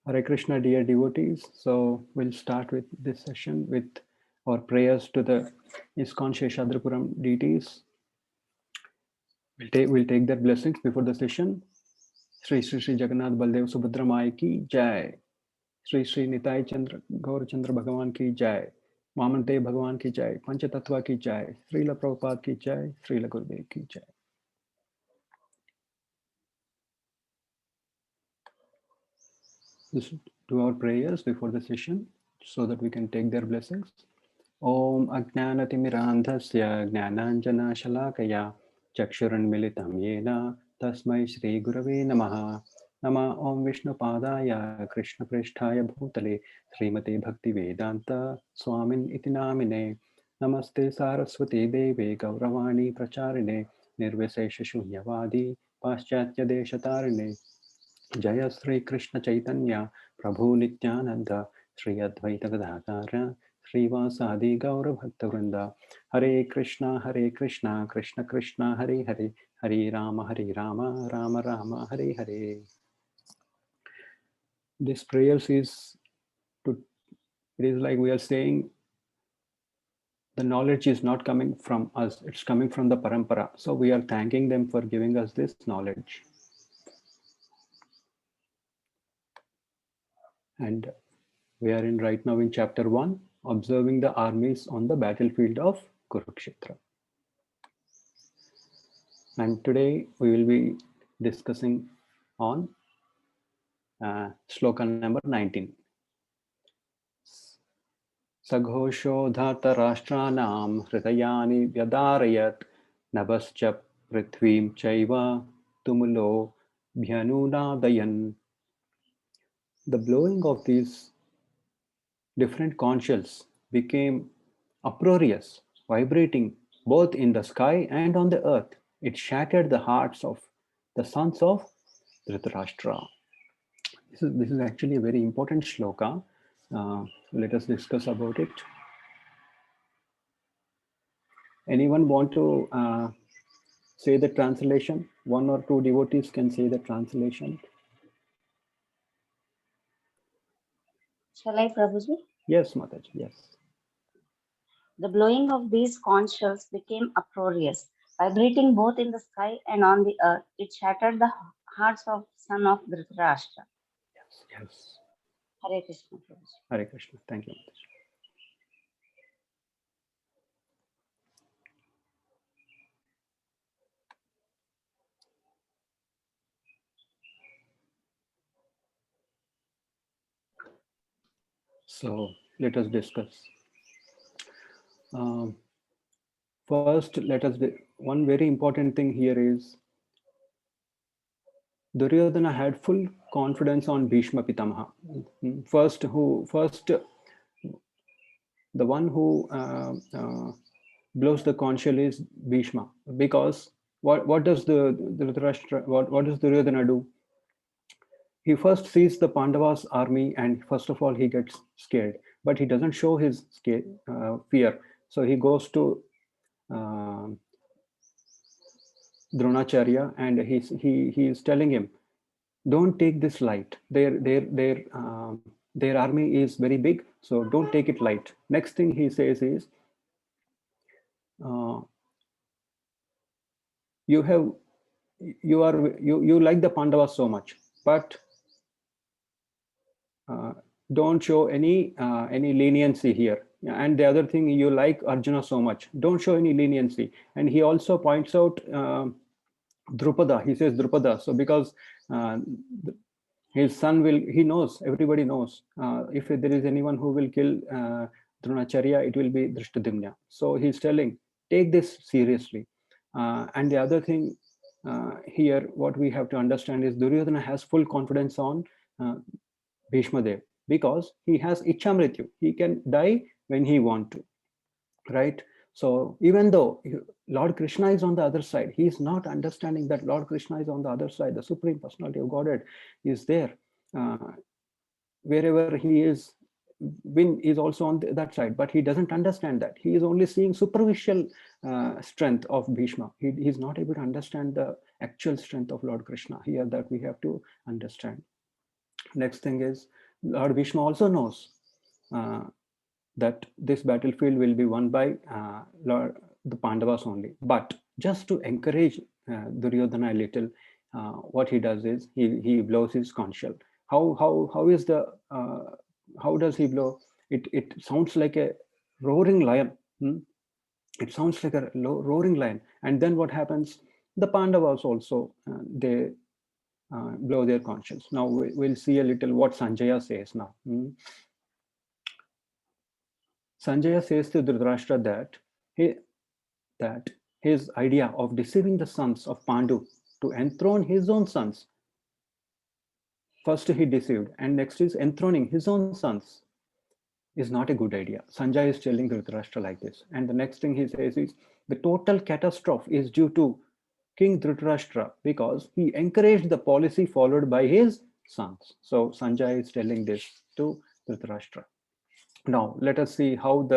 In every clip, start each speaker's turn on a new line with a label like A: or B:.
A: Hare Krishna, dear devotees. So we'll start with this session with our prayers to the ISKCON Sheshadrapuram deities. We'll take their blessings before the session. Sri Sri Sri Jagannath Baldev Subhadra Mai ki Jai. Sri Sri Nitai Chandra Gaur Chandra Bhagavan ki Jai. Mamante Bhagavan ki Jai. Panchatattva ki Jai. Srila Prabhupada ki Jai. Srila Gurudev ki Jai. This do our prayers before the session so that we can take their blessings. Om Ajnanatimirandhasya Jnananjana Chakshuranmilitam Yena Tasmai Shri Gurave Namaha Nama Om Vishnu Padaya Krishna Prishtaya Bhutale Srimate Bhakti Vedanta Swamin Itinamine Namaste Saraswati Deve Gauravani Pracharine Nirvesesha Shunyavadi Paschatya Deshatarine Jaya Sri Krishna Chaitanya Prabhu Nityananda Sri Advaita Gadadhara Srivasadi Gaura Bhaktavrinda Hare Krishna Krishna Krishna Hare Hare Hare Rama Rama Rama Hare Hare. This prayers is to, it is like we are saying the knowledge is not coming from us, it's coming from the parampara. So we are thanking them for giving us this knowledge. And we are in right now in chapter 1, observing the armies on the battlefield of Kurukshetra. And today we will be discussing on sloka number 19. Saghosho dhata rashtranam hridayani vyadarayat nabascha prithvim chaiva tumulo bhyanunadayan. The blowing of these different conch shells became uproarious, vibrating both in the sky and on the earth. It shattered the hearts of the sons of Dhritarashtra. This is actually a very important shloka. Let us discuss about it. Anyone want to say the translation? One or two devotees can say the translation.
B: Shall I, Prabhuji?
A: Yes, Mataji, yes.
B: The blowing of these conch shells became uproarious, vibrating both in the sky and on the earth. It shattered the hearts of son of Dhritarashtra.
A: Yes.
B: Hare Krishna, Prabhuji.
A: Hare Krishna. Thank you, Mataji. So let us discuss. First, one very important thing here is Duryodhana had full confidence on Bhishma Pitamaha. First, the one who blows the conch shell is Bhishma, because what does what does Duryodhana do? He first sees the Pandavas' army and first of all he gets scared, but he doesn't show his fear. So he goes to Dronacharya and he is telling him, don't take this light. Their army is very big, so don't take it light. Next thing he says is, you like the Pandavas so much, but don't show any leniency here. And the other thing, you like Arjuna so much, don't show any leniency. And he also points out Drupada. He says Drupada. So because his son he knows, everybody knows, if there is anyone who will kill Dronacharya, it will be Drishtadimna. So he's telling, take this seriously. And the other thing here, what we have to understand is Duryodhana has full confidence on Bhishma Dev, because he has Ichamrityu. He can die when he want to, right? So even though Lord Krishna is on the other side, he is not understanding that Lord Krishna is on the other side. The Supreme Personality of Godhead is there. Wherever he is, Vin is also on that side, but he doesn't understand that. He is only seeing superficial strength of Bhishma. He is not able to understand the actual strength of Lord Krishna here, that we have to understand. Next thing is Lord Vishnu also knows uh, that this battlefield will be won by the Pandavas only. But just to encourage Duryodhana a little, what he does is he blows his conch shell. How is the how does he blow? It sounds like a roaring lion. Hmm? It sounds like a roaring lion. And then what happens? The Pandavas also they blow their conch shells. Now we'll see a little what Sanjaya says now. Hmm? Sanjaya says to Dhritarashtra he, that his idea of deceiving the sons of Pandu to enthrone his own sons, first he deceived, and next is enthroning his own sons, is not a good idea. Sanjay is telling Dhritarashtra like this. And the next thing he says is the total catastrophe is due to King Dhritarashtra because he encouraged the policy followed by his sons. So Sanjay is telling this to Dhritarashtra. Now let us see how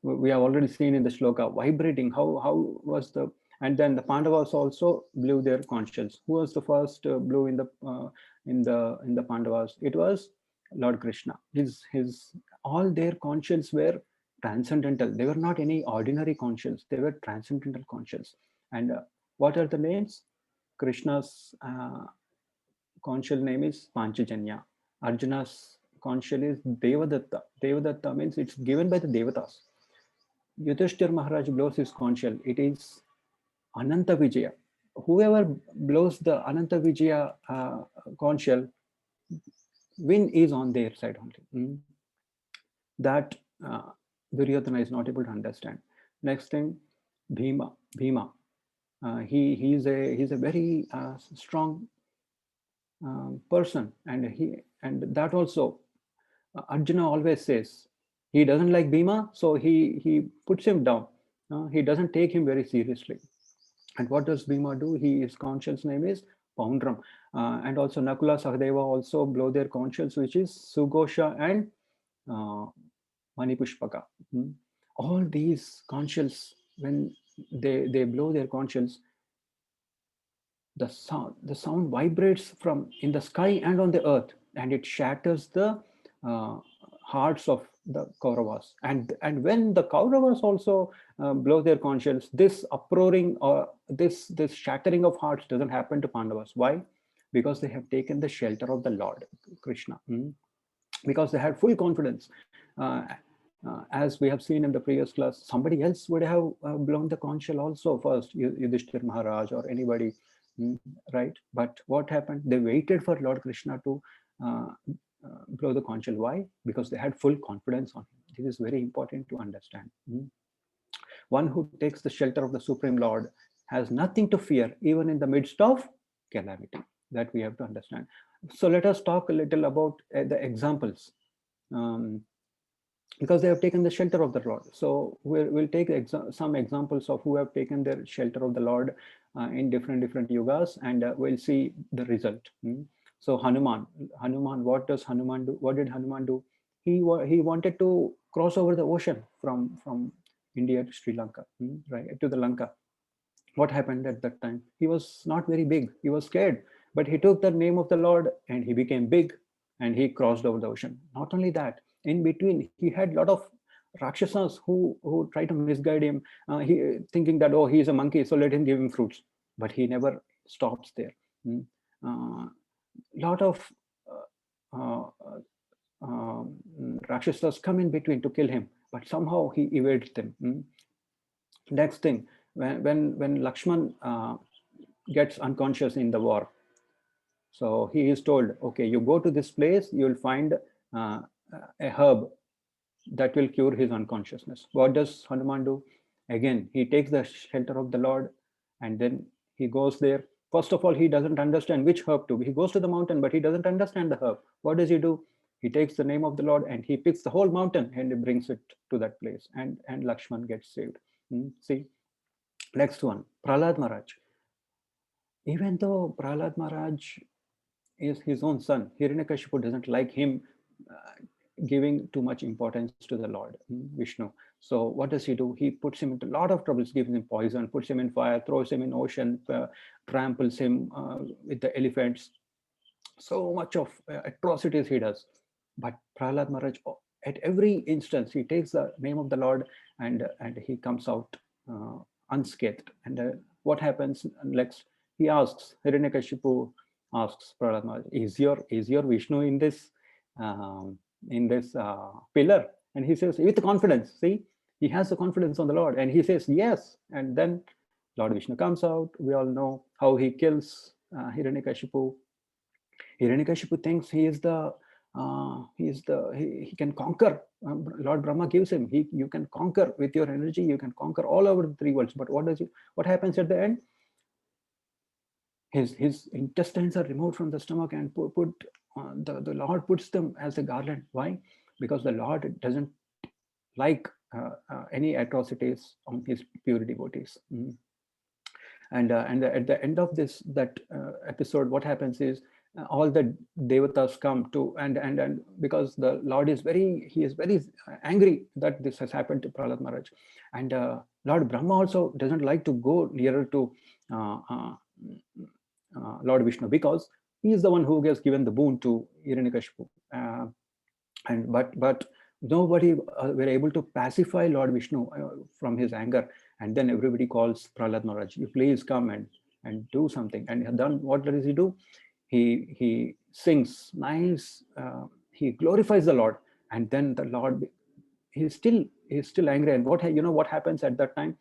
A: we have already seen in the shloka vibrating how was the, and then the Pandavas also blew their conch shells. Who was the first blew in the Pandavas? It was Lord Krishna. His all their conch shells were transcendental. They were not any ordinary conch shells. They were transcendental conch shells. And what are the names? Krishna's conch shell name is Panchajanya. Arjuna's conch shell is Devadatta. Devadatta means it's given by the Devatas. Yudhishthir Maharaj blows his conch shell. It is Ananta Vijaya. Whoever blows the Ananta Vijaya conch shell, win is on their side only. That Duryodhana is not able to understand. Next thing, Bhima. Bhima. He's a very strong person, and that also Arjuna always says he doesn't like Bhima, so he puts him down. He doesn't take him very seriously. And what does Bhima do? His conch shell's name is Poundram. And also Nakula Sahadeva also blow their conch shells, which is Sugosha and uh, Manipushpaka. All these conch shells, when they blow their conch shells, the sound vibrates from in the sky and on the earth, and it shatters the uh, hearts of the Kauravas. And when the Kauravas also blow their conch shells, this uproaring or this shattering of hearts doesn't happen to Pandavas. Why? Because they have taken the shelter of the Lord Krishna. Because they had full confidence. As we have seen in the previous class, somebody else would have blown the conch shell also first, Yudhishthir Maharaj or anybody, right? But what happened? They waited for Lord Krishna to uh, blow the conch shell. Why? Because they had full confidence on him. This is very important to understand. One who takes the shelter of the Supreme Lord has nothing to fear, even in the midst of calamity. That we have to understand. So let us talk a little about the examples. Um, because they have taken the shelter of the Lord. So we'll take some examples of who have taken their shelter of the Lord in different yugas, and we'll see the result. So Hanuman, what does Hanuman do? What did Hanuman do? He wanted to cross over the ocean from India to Sri Lanka, right, to the Lanka. What happened at that time? He was not very big. He was scared, but he took the name of the Lord and he became big, and he crossed over the ocean. Not only that, in between, he had a lot of Rakshasas who tried to misguide him, thinking that, oh, he's a monkey, so let him give him fruits. But he never stops there. Lot of uh, uh, Rakshasas come in between to kill him, but somehow he evades them. Next thing, when Lakshman gets unconscious in the war, so he is told, okay, you go to this place, you will find uh, a herb that will cure his unconsciousness. What does Hanuman do? Again, he takes the shelter of the Lord, and then he goes there. First of all, he doesn't understand which herb to. He goes to the mountain, but he doesn't understand the herb. What does he do? He takes the name of the Lord and he picks the whole mountain and he brings it to that place, and Lakshman gets saved. See, next one, Prahlad Maharaj. Even though Prahlad Maharaj is his own son, Hiranyakashipu doesn't like him giving too much importance to the Lord, Vishnu. So what does he do? He puts him into a lot of troubles, gives him poison, puts him in fire, throws him in ocean, tramples him with the elephants. So much of atrocities he does. But Prahlad Maharaj, at every instance, he takes the name of the Lord, and he comes out unscathed. And what happens next? He asks, Hiranyakashipu asks Prahlad Maharaj, is your Vishnu um, in this pillar? And he says, with confidence, see, he has the confidence on the Lord, and he says, yes. And then Lord Vishnu comes out. We all know how he kills Hiranyakashipu. Hiranyakashipu thinks he can conquer. Lord Brahma gives him, you can conquer with your energy, you can conquer all over the three worlds. But what happens at the end? His intestines are removed from the stomach and the Lord puts them as a garland. Why? Because the Lord doesn't like any atrocities on his pure devotees. And at the end of that episode, what happens is all the devatas come to, and because the Lord is very angry that this has happened to Prahlad Maharaj. And Lord Brahma also doesn't like to go nearer to uh, uh, Lord Vishnu, because he is the one who has given the boon to Hiranyakashipu. But nobody were able to pacify Lord Vishnu from his anger. And then everybody calls Prahlad Maharaj, you please come and do something. And then what does he do? He sings nice, he glorifies the Lord. And then the Lord, he's still angry. And what happens at that time?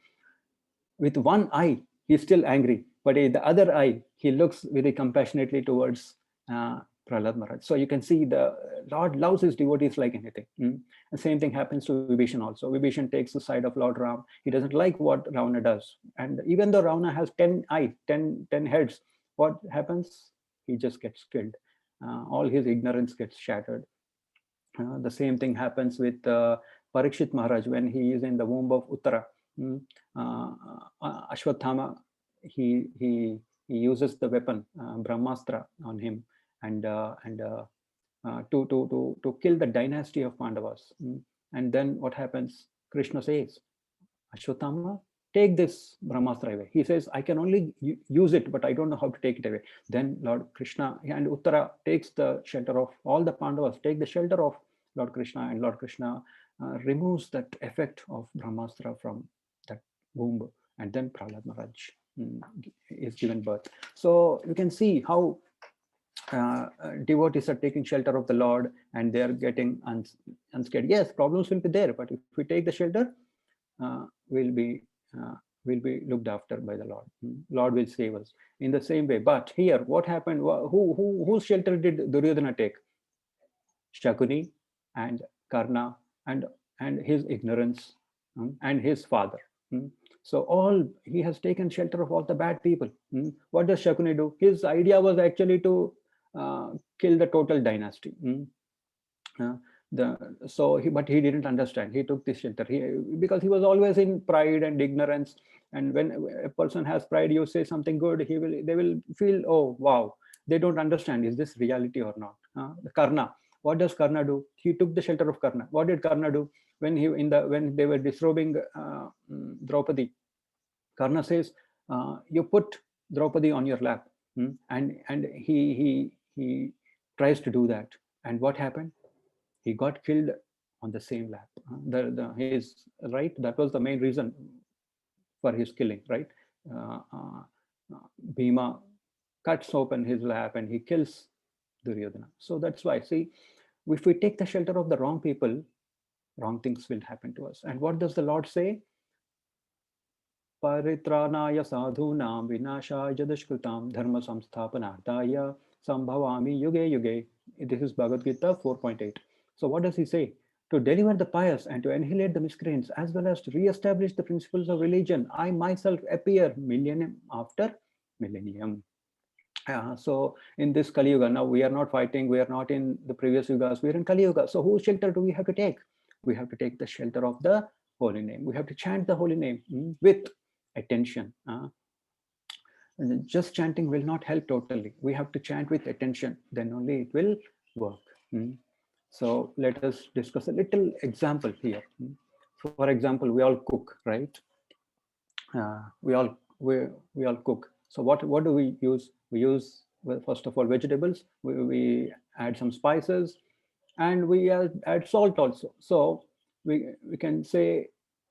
A: With one eye he's still angry, but in the other eye he looks very compassionately towards Prahlad Maharaj. So you can see the Lord loves his devotees like anything. The same thing happens to Vibhishan also. Vibhishan takes the side of Lord Ram. He doesn't like what Ravana does. And even though Ravana has 10 eyes, 10 heads, what happens? He just gets killed. All his ignorance gets shattered. The same thing happens with Parikshit Maharaj when he is in the womb of Uttara. Mm, Ashwathama, he uses the weapon Brahmastra on him, and to kill the dynasty of Pandavas. And then what happens? Krishna says, Ashwathama, take this Brahmastra away. He says, I can only use it, but I don't know how to take it away. Then Lord Krishna and Uttara takes the shelter of all the Pandavas, take the shelter of Lord Krishna, and Lord Krishna removes that effect of Brahmastra from that womb. And then Prahlad Maharaj is given birth. So you can see how devotees are taking shelter of the Lord, and they are getting unscared. Yes, problems will be there, but if we take the shelter, uh, we'll be uh, will be looked after by the Lord. Lord will save us in the same way. But here, what happened? Whose shelter did Duryodhana take? Shakuni and Karna and his ignorance, and his father. So all he has taken shelter of all the bad people. What does Shakuni do? His idea was actually to kill the total dynasty. Uh, but he didn't understand. He took this shelter because he was always in pride and ignorance. And when a person has pride, you say something good, they will feel, oh wow, they don't understand, is this reality or not? The Karna, what does Karna do? He took the shelter of Karna. What did Karna do? When they were disrobing Draupadi, Karna says, you put Draupadi on your lap. And he tries to do that. And what happened? He got killed on the same lap. His right, that was the main reason for his killing, right? uh, uh, Bhima cuts open his lap and he kills Duryodhana. So that's why, see, if we take the shelter of the wrong people, wrong things will happen to us. And what does the Lord say? Paritranaya sadhunam vinashaya dushkritam dharma samsthapanarthaya sambhavami yuge yuge. This is Bhagavad Gita 4.8. So what does he say? To deliver the pious and to annihilate the miscreants, as well as to re-establish the principles of religion, I myself appear millennium after millennium. So in this Kali Yuga, now we are not fighting, we are not in the previous Yugas, we are in Kali Yuga. So whose shelter do we have to take? We have to take the shelter of the holy name. We have to chant the holy name with attention. Just chanting will not help totally. We have to chant with attention, then only it will work. So let us discuss a little example here. For example, we all cook, right? We all cook. So what do we use? We use Well, first of all, vegetables. We add some spices, and we add salt also. So we can say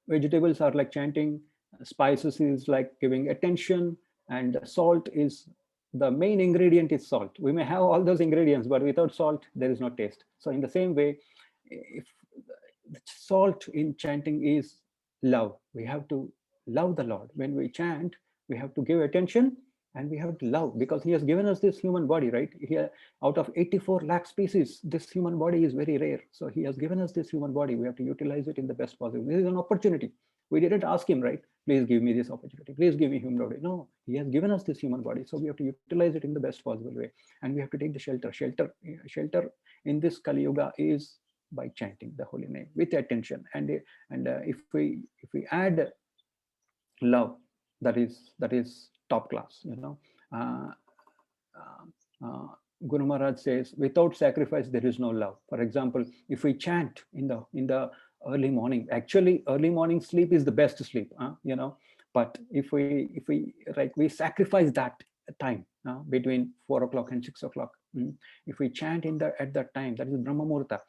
A: vegetables are like chanting, spices is like giving attention, and the salt is the main ingredient is salt. We may have all those ingredients, but without salt, there is no taste. So in the same way, if the salt in chanting is love, we have to love the Lord. When we chant, we have to give attention and we have to love, because he has given us this human body, right? Here, out of 84 lakh species, this human body is very rare. So he has given us this human body. We have to utilize it in the best possible. This is an opportunity. We didn't ask him, right? Please give me this opportunity. Please give me human body. No, he has given us this human body. So we have to utilize it in the best possible way. And we have to take the shelter. Shelter in this Kali Yuga is by chanting the holy name with attention. And if we add love, that is top class, uh, uh, Guru Maharaj says, without sacrifice there is no love. For example, if we chant in the early morning, actually early morning sleep is the best sleep, but if we sacrifice that time between 4 o'clock and 6 o'clock. If we chant at that time, that is Brahma Muhurta,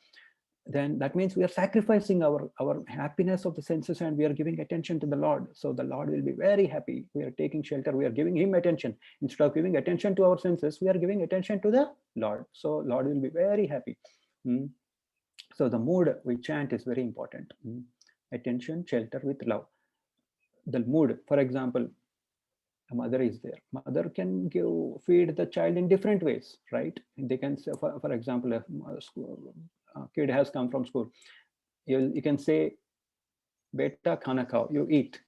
A: then that means we are sacrificing our happiness of the senses, and we are giving attention to the Lord. So the Lord will be very happy. We are taking shelter. We are giving him attention. Instead of giving attention to our senses, we are giving attention to the Lord. So Lord will be very happy. So the mood we chant is very important. Attention, shelter with love. The mood, for example, a mother is there. Mother can feed the child in different ways, right? They can say, for example, a kid has come from school. You can say, "Beta khana khao," you eat.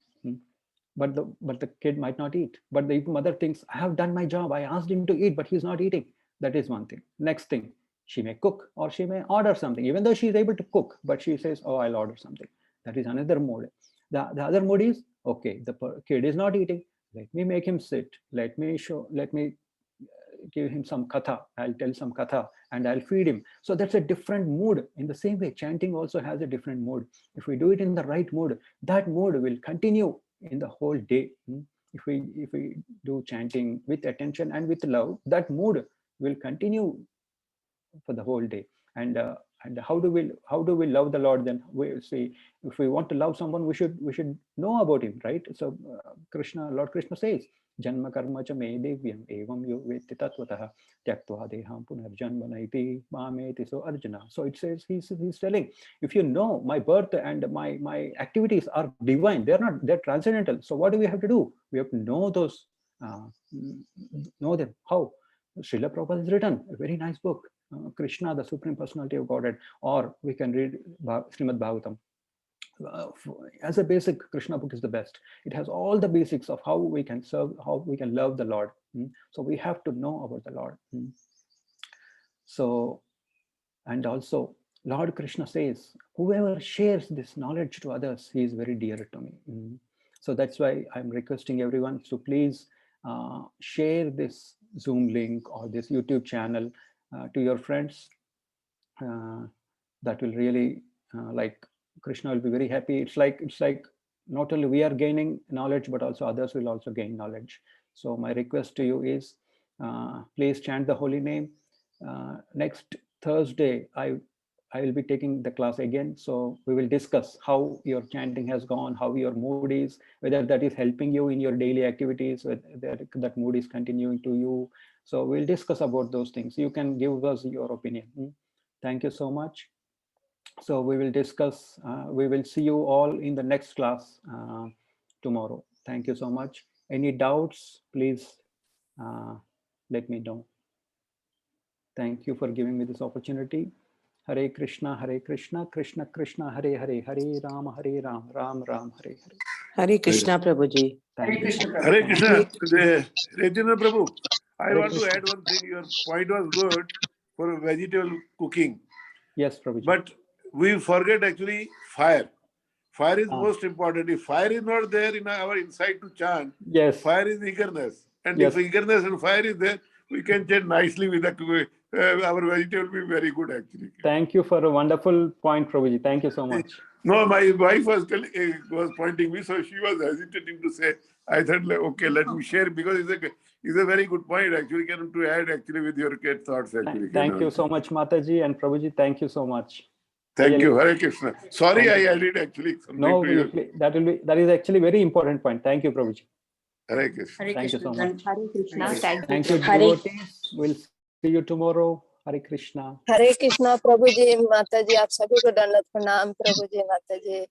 A: But the kid might not eat. But the mother thinks, I have done my job. I asked him to eat, but he's not eating. That is one thing. Next thing, she may cook or she may order something, even though she is able to cook, but she says, oh, I'll order something. That is another mode. The other mode is, okay, the kid is not eating. Let me make him sit. Let me give him some katha. I'll tell some katha and I'll feed him. So that's a different mood. In the same way, chanting also has a different mood. If we do it in the right mood, that mood will continue in the whole day. If we do chanting with attention and with love, that mood will continue for the whole day. And how do we love the Lord? Then we see, if we want to love someone, we should know about him, right? So Lord Krishna says, Janma karma cha me devyam evam yo veti tatvatah tyaktva deham punarjanma naiti mameti. So Arjuna. So it says, he's telling, if you know my birth and my activities are divine, they're transcendental. So what do we have to do? We have to know those, know them. How? Srila Prabhupada has written a very nice book, Krishna, the Supreme Personality of Godhead, or we can read Srimad Bhagavatam. As a basic, Krishna book is the best. It has all the basics of how we can serve, how we can love the Lord. So we have to know about the Lord. So, and also Lord Krishna says, whoever shares this knowledge to others, he is very dear to me. So that's why I'm requesting everyone to please share this Zoom link or this YouTube channel to your friends. That will really, like, Krishna will be very happy. It's like not only we are gaining knowledge, but also others will also gain knowledge. So my request to you is, please chant the holy name. Next Thursday, I will be taking the class again. So we will discuss how your chanting has gone, how your mood is, whether that is helping you in your daily activities, whether that mood is continuing to you. So we'll discuss about those things. You can give us your opinion. Thank you so much. So we will discuss, we will see you all in the next class tomorrow. Thank you so much. Any doubts, please let me know. Thank you for giving me this opportunity. Hare Krishna, Krishna Krishna, Hare Hare, Hare Ram, Ram Ram, Hare Hare.
C: Hare Krishna, Prabhuji.
A: Thank you.
D: Hare Krishna. Rajendra Prabhu, I want to add one thing. Your point was good for vegetable cooking.
A: Yes, Prabhuji.
D: But we forget actually fire. Fire is most important. If fire is not there in our inside to chant,
A: yes,
D: fire is eagerness. And
A: yes,
D: if eagerness and fire is there, we can chant nicely with our vegetable will be very good actually.
A: Thank you for a wonderful point, Prabhuji. Thank you so much.
D: No, my wife was pointing me, so she was hesitating to say. I thought, like, okay, let me share because it's a very good point actually. Can to add actually with your thoughts actually.
A: Thank you so much, Mataji and Prabhuji. Thank you so much.
D: Thank
A: Really.
D: you, Hare Krishna. Sorry,
A: Thank you.
D: I added actually something
A: No,
D: to you.
A: that is actually very important point. Thank you, Prabhuji.
D: Hare Krishna.
E: Hare
A: Thank you
E: Krishna.
A: so much.
E: Hare Krishna.
A: Thank you,
C: Hare-
A: devotees. We'll see you tomorrow. Hare Krishna.
F: हरे कृष्णा प्रभु जी, माता जी, आप सभी को दंडवत प्रणाम। प्रभु जी, माता जी।